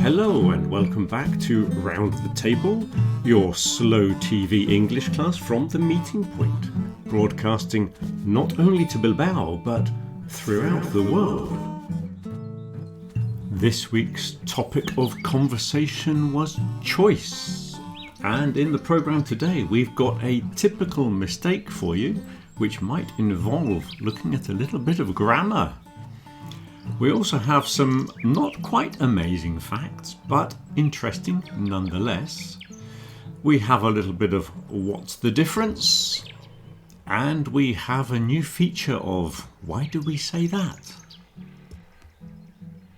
Hello and welcome back to Round the Table, your slow TV English class from the Meeting Point, broadcasting not only to Bilbao but throughout the world. This week's topic of conversation was choice, and in the programme today we've got a typical mistake for you which might involve looking at a little bit of grammar. We also have some not quite amazing facts, but interesting nonetheless. We have a little bit of what's the difference? And we have a new feature of why do we say that?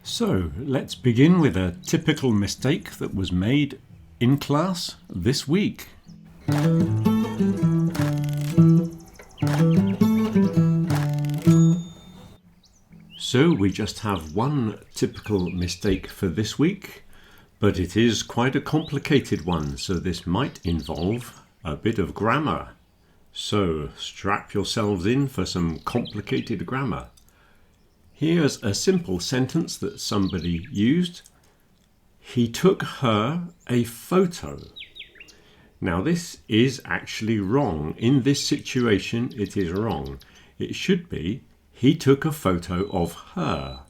So let's begin with a typical mistake that was made in class this week. So we just have one typical mistake for this week, but it is quite a complicated one, so this might involve a bit of grammar. So strap yourselves in for some complicated grammar. Here's a simple sentence that somebody used. He took her a photo. Now this is actually wrong. In this situation it is wrong. It should be he took a photo of her.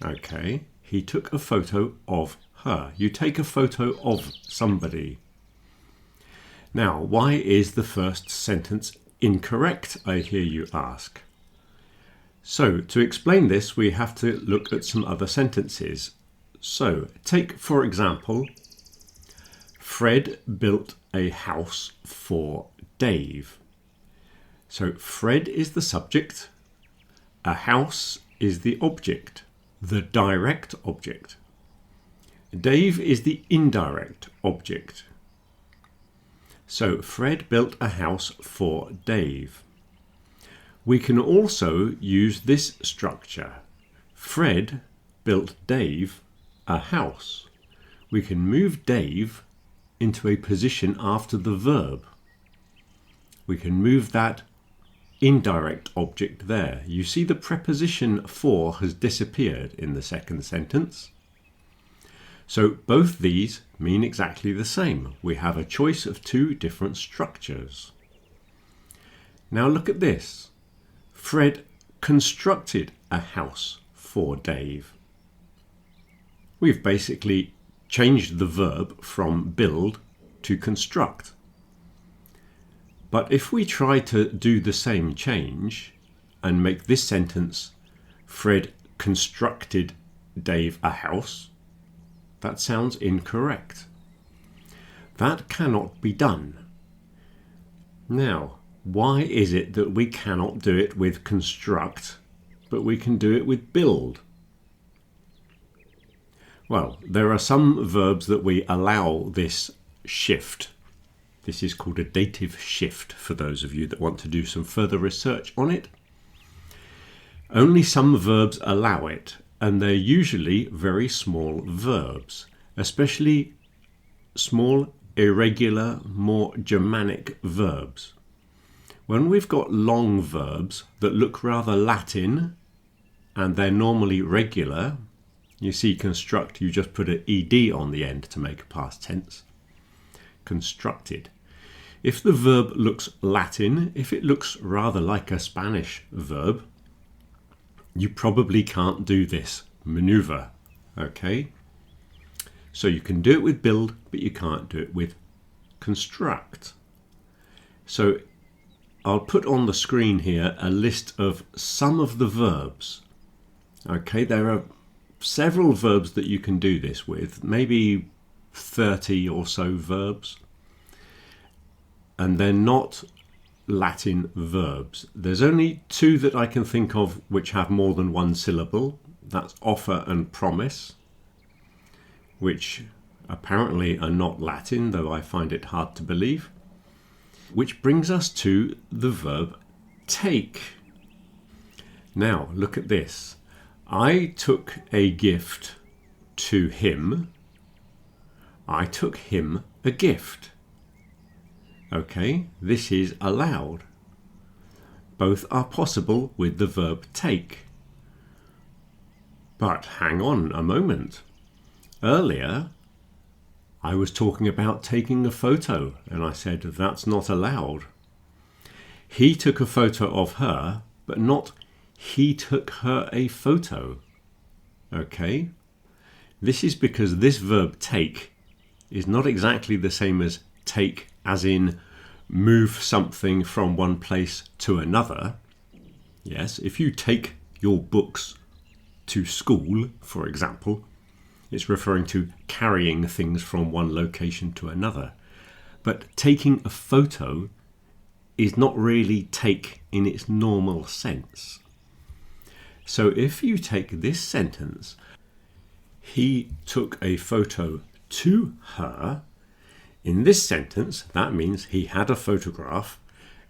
Okay, he took a photo of her. You take a photo of somebody. Now, why is the first sentence incorrect, I hear you ask? So, to explain this, we have to look at some other sentences. So, take, for example, Fred built a house for Dave. So, Fred is the subject. A house is the object, the direct object. Dave is the indirect object. So Fred built a house for Dave. We can also use this structure. Fred built Dave a house. We can move Dave into a position after the verb. We can move that indirect object there. You see the preposition for has disappeared in the second sentence. So both these mean exactly the same. We have a choice of two different structures. Now look at this. Fred constructed a house for Dave. We've basically changed the verb from build to construct. But if we try to do the same change and make this sentence, Fred constructed Dave a house, that sounds incorrect. That cannot be done. Now, why is it that we cannot do it with construct, but we can do it with build? Well, there are some verbs that we allow this shift. This is called a dative shift for those of you that want to do some further research on it. Only some verbs allow it, and they're usually very small verbs, especially small, irregular, more Germanic verbs. When we've got long verbs that look rather Latin, and they're normally regular, you see construct, you just put an ed on the end to make a past tense. Constructed. If the verb looks Latin, if it looks rather like a Spanish verb, you probably can't do this maneuver, okay? So you can do it with build, but you can't do it with construct. So I'll put on the screen here a list of some of the verbs. Okay, there are several verbs that you can do this with, maybe 30 or so verbs, and they're not Latin verbs. There's only two that I can think of which have more than one syllable. That's offer and promise, which apparently are not Latin, though I find it hard to believe. Which brings us to the verb take. Now look at this. I took a gift to him. I took him a gift. Okay, this is allowed. Both are possible with the verb take. But hang on a moment. Earlier, I was talking about taking a photo, and I said that's not allowed. He took a photo of her, but not he took her a photo. Okay? This is because this verb take is not exactly the same as take, as in move something from one place to another. Yes, if you take your books to school, for example, it's referring to carrying things from one location to another. But taking a photo is not really take in its normal sense. So if you take this sentence, he took a photo to her, in this sentence, that means he had a photograph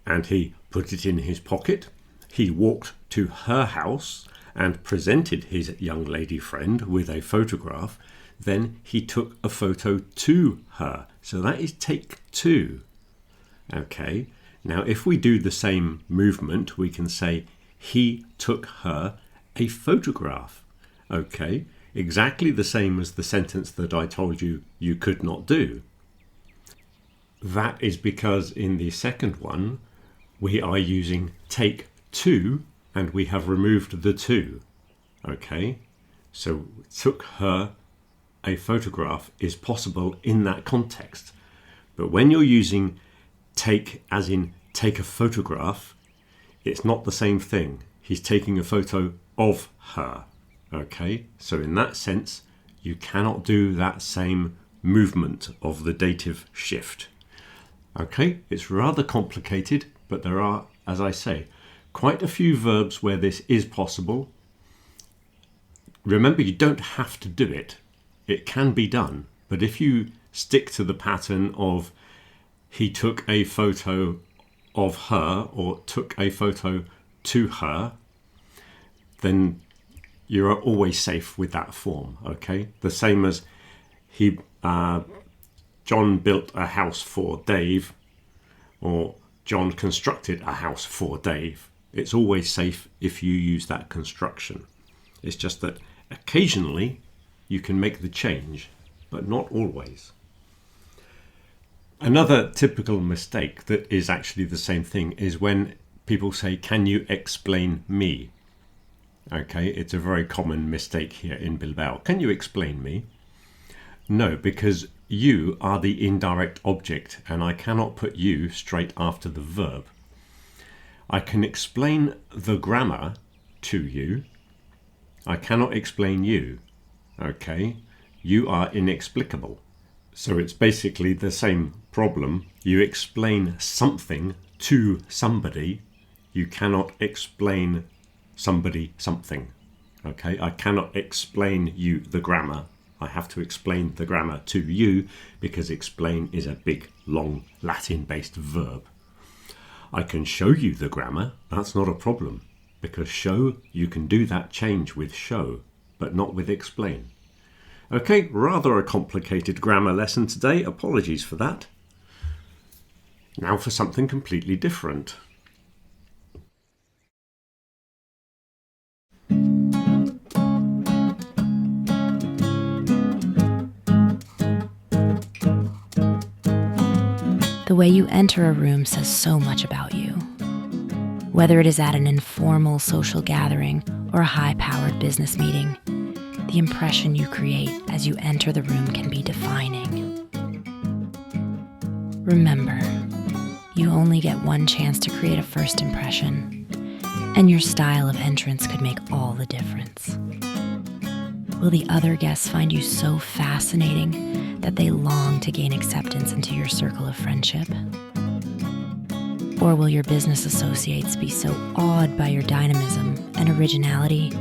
and he put it in his pocket. He walked to her house and presented his young lady friend with a photograph. Then he took a photo to her. So that is take two. Okay. Now, if we do the same movement, we can say he took her a photograph. Okay. Exactly the same as the sentence that I told you you could not do. That is because in the second one, we are using take two and we have removed the to. Okay, so took her a photograph is possible in that context. But when you're using take as in take a photograph, it's not the same thing. He's taking a photo of her. Okay, so in that sense, you cannot do that same movement of the dative shift. Okay, it's rather complicated, but there are, as I say, quite a few verbs where this is possible. Remember, you don't have to do it. It can be done, but if you stick to the pattern of he took a photo of her or took a photo to her, then you are always safe with that form, okay? The same as John built a house for Dave, or John constructed a house for Dave. It's always safe if you use that construction. It's just that occasionally you can make the change, but not always. Another typical mistake that is actually the same thing is when people say, "Can you explain me?" Okay, it's a very common mistake here in Bilbao. Can you explain me? No, because you are the indirect object and I cannot put you straight after the verb. I can explain the grammar to you. I cannot explain you. Okay, you are inexplicable. So it's basically the same problem. You explain something to somebody. You cannot explain somebody something. Okay, I cannot explain you the grammar. I have to explain the grammar to you because explain is a big, long Latin-based verb. I can show you the grammar. That's not a problem because show, you can do that change with show, but not with explain. Okay, rather a complicated grammar lesson today. Apologies for that. Now for something completely different. The way you enter a room says so much about you. Whether it is at an informal social gathering or a high-powered business meeting, the impression you create as you enter the room can be defining. Remember, you only get one chance to create a first impression, and your style of entrance could make all the difference. Will the other guests find you so fascinating that they long to gain acceptance into your circle of friendship? Or will your business associates be so awed by your dynamism and originality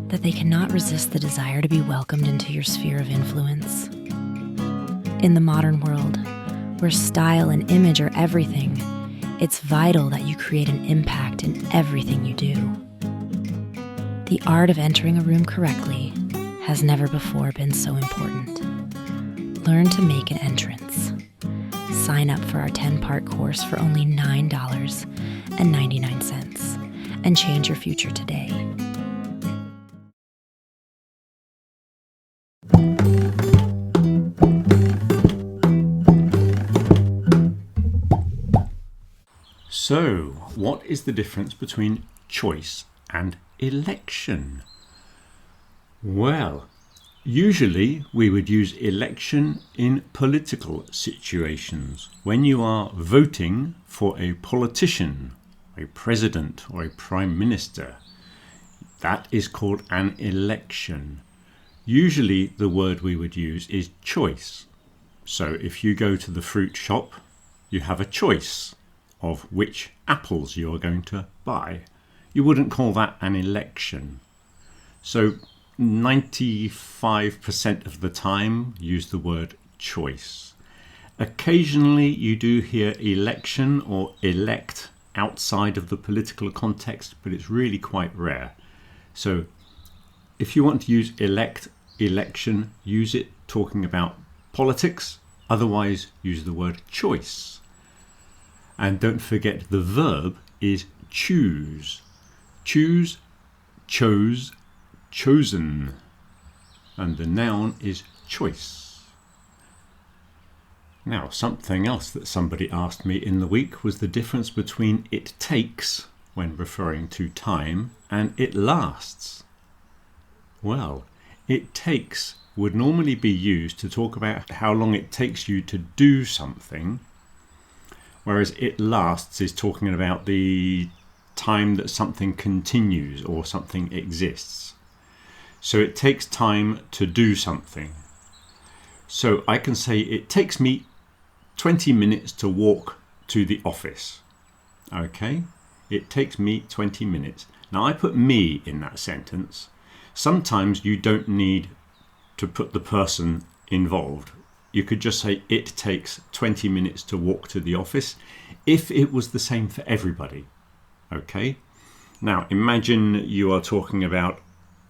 that they cannot resist the desire to be welcomed into your sphere of influence? In the modern world, where style and image are everything, it's vital that you create an impact in everything you do. The art of entering a room correctly has never before been so important. Learn to make an entrance. Sign up for our 10-part course for only $9.99 and change your future today. So, what is the difference between choice and election? Well, usually we would use election in political situations, when you are voting for a politician, a president or a prime minister. That is called an election. Usually the word we would use is choice. So if you go to the fruit shop, you have a choice of which apples you are going to buy. You wouldn't call that an election. So 95% of the time use the word choice. Occasionally you do hear election or elect outside of the political context, but it's really quite rare. So if you want to use elect, election, use it talking about politics. Otherwise, use the word choice. And don't forget the verb is choose. Choose, chose, chosen. And the noun is choice. Now, something else that somebody asked me in the week was the difference between it takes, when referring to time, and it lasts. Well, it takes would normally be used to talk about how long it takes you to do something, whereas it lasts is talking about the time that something continues or something exists. So it takes time to do something. So I can say it takes me 20 minutes to walk to the office. Okay? It takes me 20 minutes. Now I put me in that sentence. Sometimes you don't need to put the person involved. You could just say it takes 20 minutes to walk to the office if it was the same for everybody. Okay? Now imagine you are talking about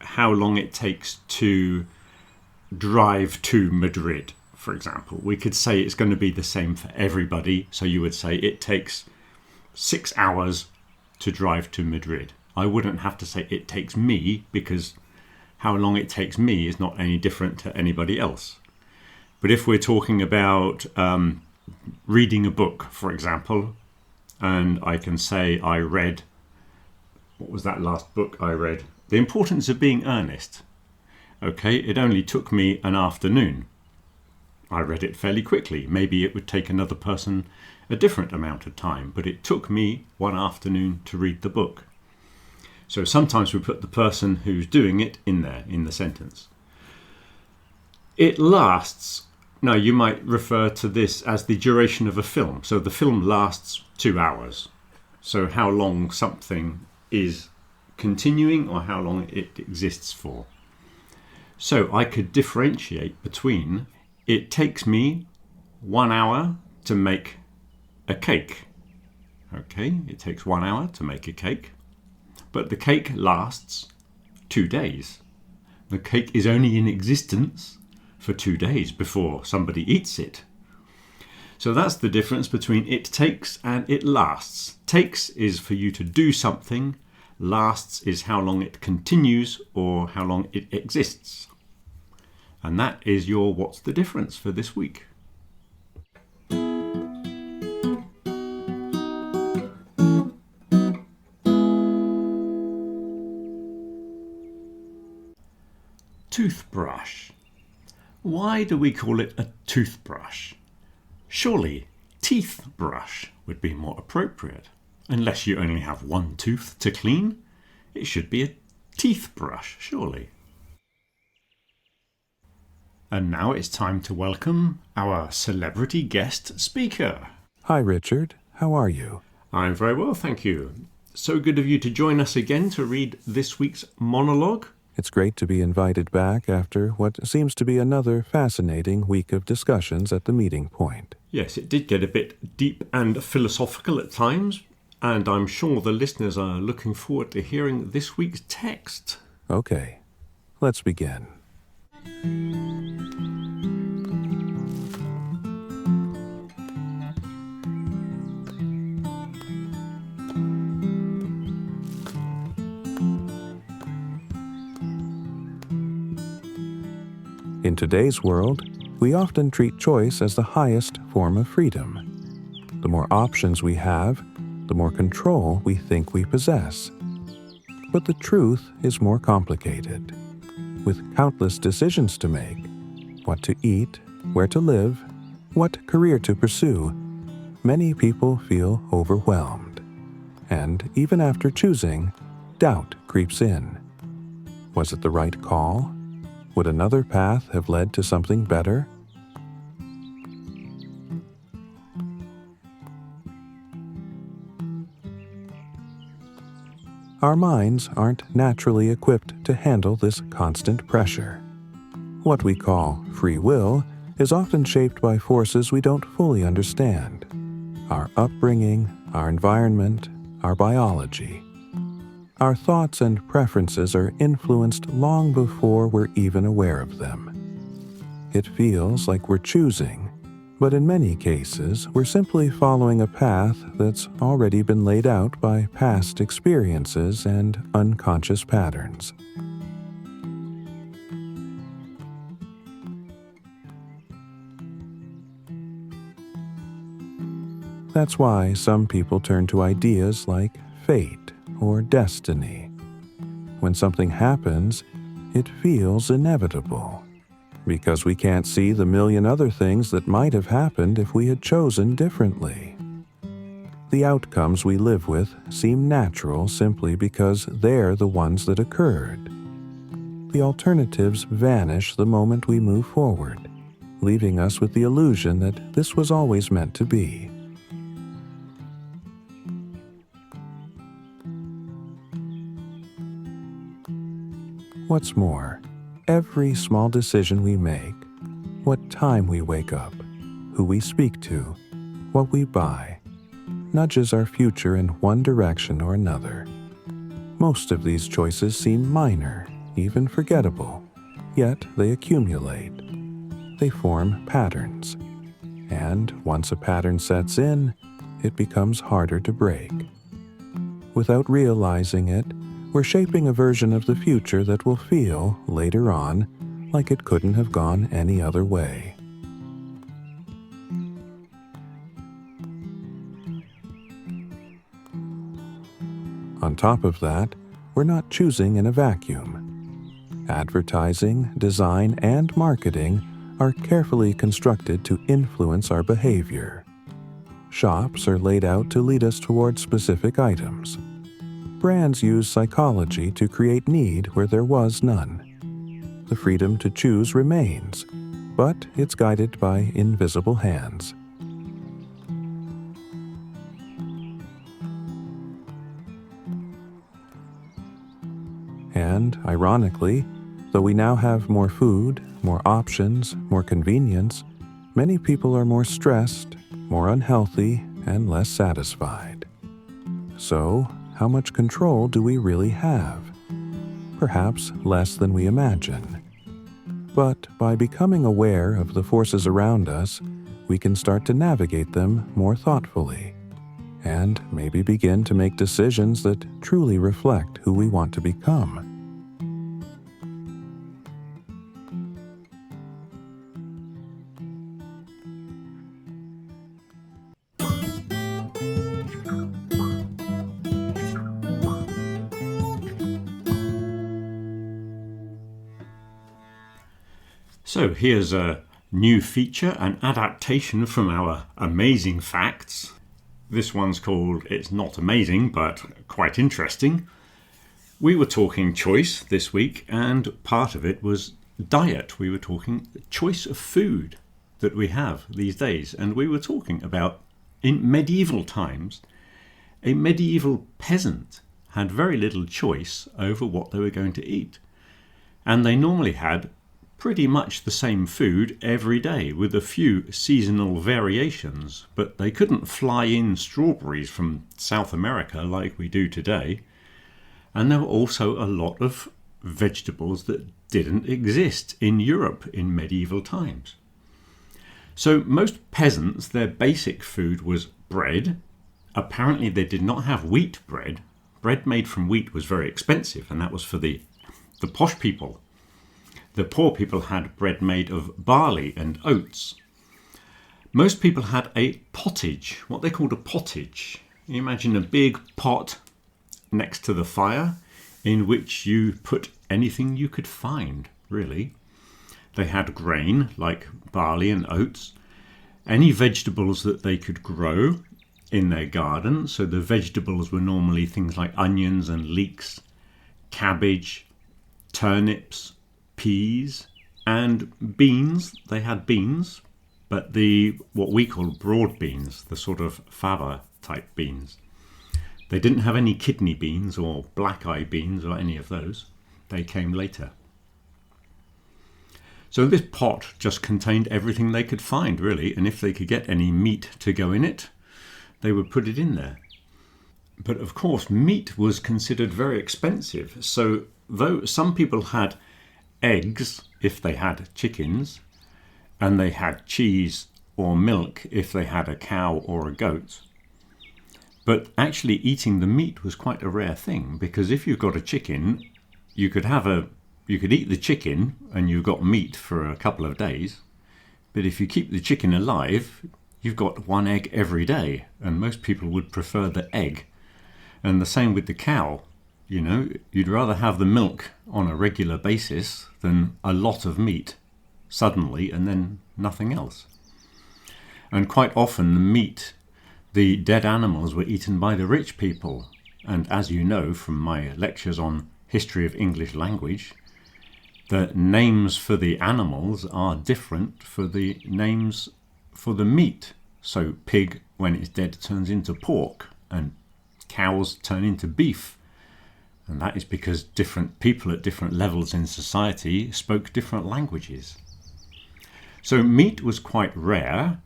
how long it takes to drive to Madrid, for example. We could say it's going to be the same for everybody. So you would say it takes 6 hours to drive to Madrid. I wouldn't have to say it takes me, because how long it takes me is not any different to anybody else. But if we're talking about reading a book, for example, and I can say I read, what was that last book I read? The Importance of Being Earnest. Okay, it only took me an afternoon. I read it fairly quickly. Maybe it would take another person a different amount of time, but it took me one afternoon to read the book. So sometimes we put the person who's doing it in there, in the sentence. It lasts. Now you might refer to this as the duration of a film. So the film lasts 2 hours. So how long something is continuing or how long it exists for. So I could differentiate between it takes me 1 hour to make a cake. Okay, it takes 1 hour to make a cake, but the cake lasts 2 days. The cake is only in existence for 2 days before somebody eats it. So that's the difference between it takes and it lasts. Takes is for you to do something. Lasts is how long it continues or how long it exists. And that is your What's the Difference for this week. Toothbrush. Why do we call it a toothbrush? Surely teeth brush would be more appropriate. Unless you only have one tooth to clean, it should be a teeth brush, surely. And now it's time to welcome our celebrity guest speaker. Hi, Richard. How are you? I'm very well, thank you. So good of you to join us again to read this week's monologue. It's great to be invited back after what seems to be another fascinating week of discussions at the meeting point. Yes, it did get a bit deep and philosophical at times, and I'm sure the listeners are looking forward to hearing this week's text. Okay, let's begin. In today's world, we often treat choice as the highest form of freedom. The more options we have, the more control we think we possess. But the truth is more complicated. With countless decisions to make, what to eat, where to live, what career to pursue, many people feel overwhelmed. And even after choosing, doubt creeps in. Was it the right call? Would another path have led to something better? Our minds aren't naturally equipped to handle this constant pressure. What we call free will is often shaped by forces we don't fully understand. Our upbringing, our environment, our biology. Our thoughts and preferences are influenced long before we're even aware of them. It feels like we're choosing, but in many cases, we're simply following a path that's already been laid out by past experiences and unconscious patterns. That's why some people turn to ideas like fate or destiny. When something happens, it feels inevitable, because we can't see the million other things that might have happened if we had chosen differently. The outcomes we live with seem natural simply because they're the ones that occurred. The alternatives vanish the moment we move forward, leaving us with the illusion that this was always meant to be. What's more, every small decision we make, what time we wake up, who we speak to, what we buy, nudges our future in one direction or another. Most of these choices seem minor, even forgettable, yet they accumulate. They form patterns. And once a pattern sets in, it becomes harder to break. Without realizing it, we're shaping a version of the future that will feel, later on, like it couldn't have gone any other way. On top of that, we're not choosing in a vacuum. Advertising, design, and marketing are carefully constructed to influence our behavior. Shops are laid out to lead us toward specific items. Brands use psychology to create need where there was none. The freedom to choose remains, but it's guided by invisible hands. And, ironically, though we now have more food, more options, more convenience, many people are more stressed, more unhealthy, and less satisfied. So, how much control do we really have? Perhaps less than we imagine. But by becoming aware of the forces around us, we can start to navigate them more thoughtfully, and maybe begin to make decisions that truly reflect who we want to become. So here's a new feature, an adaptation from our Amazing Facts. This one's called It's Not Amazing, but Quite Interesting. We were talking choice this week, and part of it was diet. We were talking choice of food that we have these days. And we were talking about, in medieval times, a medieval peasant had very little choice over what they were going to eat. And they normally had pretty much the same food every day with a few seasonal variations, but they couldn't fly in strawberries from South America like we do today. And there were also a lot of vegetables that didn't exist in Europe in medieval times. So most peasants, their basic food was bread. Apparently they did not have wheat bread. Bread made from wheat was very expensive, and that was for the posh people. The poor people had bread made of barley and oats. Most people had a pottage, what they called a pottage. Imagine a big pot next to the fire in which you put anything you could find, really. They had grain like barley and oats, any vegetables that they could grow in their garden. So the vegetables were normally things like onions and leeks, cabbage, turnips, peas, and beans. They had beans, but what we call broad beans, the sort of fava type beans. They didn't have any kidney beans or black eye beans or any of those. They came later. So this pot just contained everything they could find, really, and if they could get any meat to go in it, they would put it in there. But of course, meat was considered very expensive. So though some people had eggs if they had chickens, and they had cheese or milk if they had a cow or a goat, but actually eating the meat was quite a rare thing, because if you've got a chicken, you could eat the chicken and you've got meat for a couple of days. But if you keep the chicken alive, you've got one egg every day, and most people would prefer the egg. And the same with the cow. You know, you'd rather have the milk on a regular basis than a lot of meat suddenly and then nothing else. And quite often the dead animals were eaten by the rich people. And as you know from my lectures on history of English language, the names for the animals are different for the names for the meat. So pig, when it's dead, turns into pork, and cows turn into beef. And that is because different people at different levels in society spoke different languages. So meat was quite rare,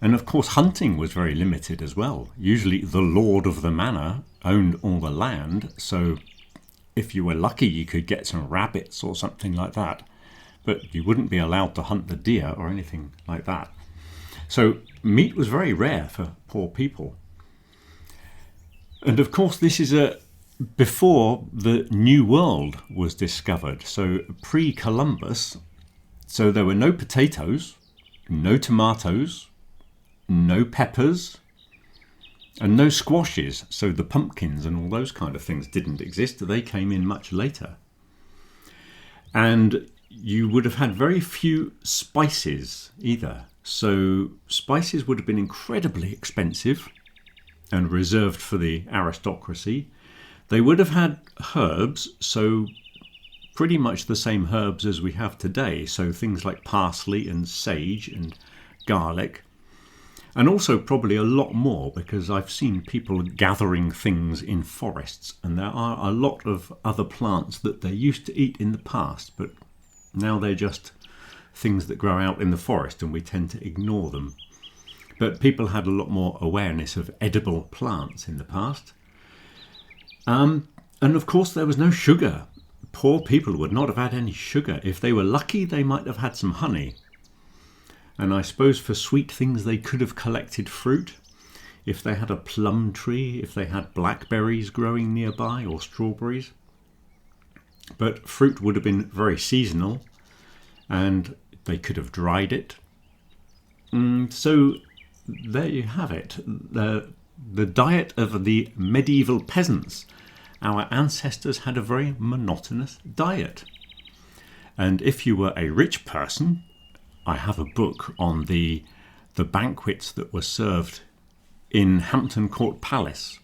and of course hunting was very limited as well. Usually the lord of the manor owned all the land, so if you were lucky you could get some rabbits or something like that, but you wouldn't be allowed to hunt the deer or anything like that. So meat was very rare for poor people. And of course this is before the New World was discovered, so pre-Columbus. So there were no potatoes, no tomatoes, no peppers, and no squashes. So the pumpkins and all those kind of things didn't exist. They came in much later. And you would have had very few spices either. So spices would have been incredibly expensive and reserved for the aristocracy. They would have had herbs, so pretty much the same herbs as we have today. So things like parsley and sage and garlic. And also probably a lot more, because I've seen people gathering things in forests, and there are a lot of other plants that they used to eat in the past, but now they're just things that grow out in the forest and we tend to ignore them. But people had a lot more awareness of edible plants in the past. And of course there was no sugar. Poor people would not have had any sugar. If they were lucky, they might have had some honey. And I suppose for sweet things they could have collected fruit. If they had a plum tree, if they had blackberries growing nearby or strawberries. But fruit would have been very seasonal, and they could have dried it. So there you have it. The diet of the medieval peasants. Our ancestors had a very monotonous diet. And if you were a rich person, I have a book on the banquets that were served in Hampton Court Palace.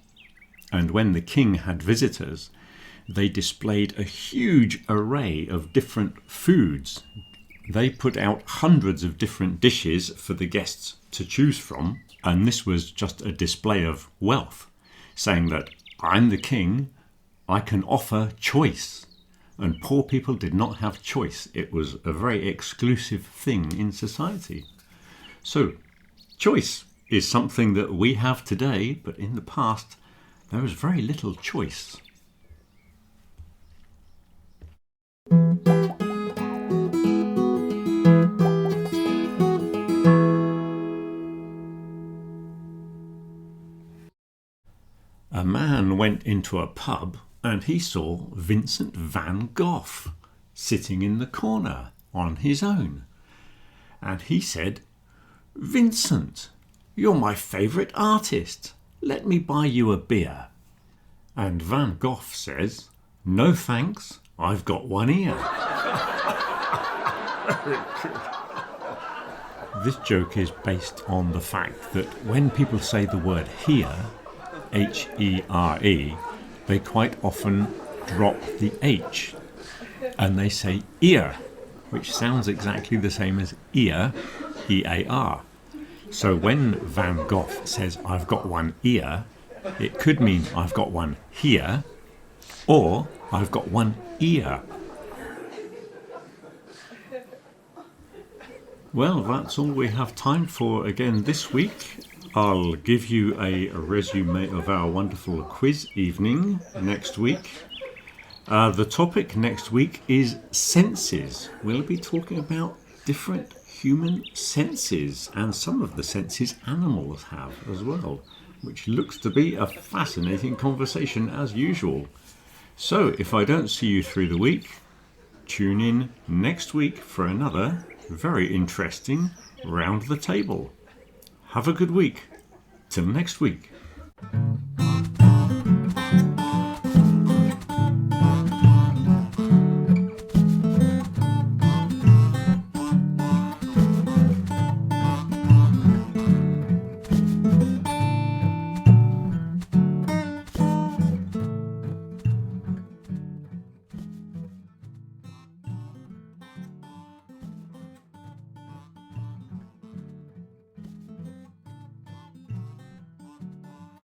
And when the king had visitors, they displayed a huge array of different foods. They put out hundreds of different dishes for the guests to choose from. And this was just a display of wealth, saying that I'm the king, I can offer choice. And poor people did not have choice. It was a very exclusive thing in society. So, choice is something that we have today, but in the past, there was very little choice. A man went into a pub and he saw Vincent van Gogh sitting in the corner on his own. And he said, "Vincent, you're my favourite artist. let me buy you a beer. And Van Gogh says, no thanks, I've got one ear. This joke is based on the fact that when people say the word here, H-E-R-E, they quite often drop the H and they say ear, which sounds exactly the same as ear, E-A-R. So when Van Gogh says I've got one ear, it could mean I've got one here or I've got one ear. Well, that's all we have time for again this week. I'll give you a resume of our wonderful quiz evening next week. The topic next week is senses. We'll be talking about different human senses and some of the senses animals have as well, which looks to be a fascinating conversation as usual. So if I don't see you through the week, tune in next week for another very interesting Round the Table. Have a good week. Till next week.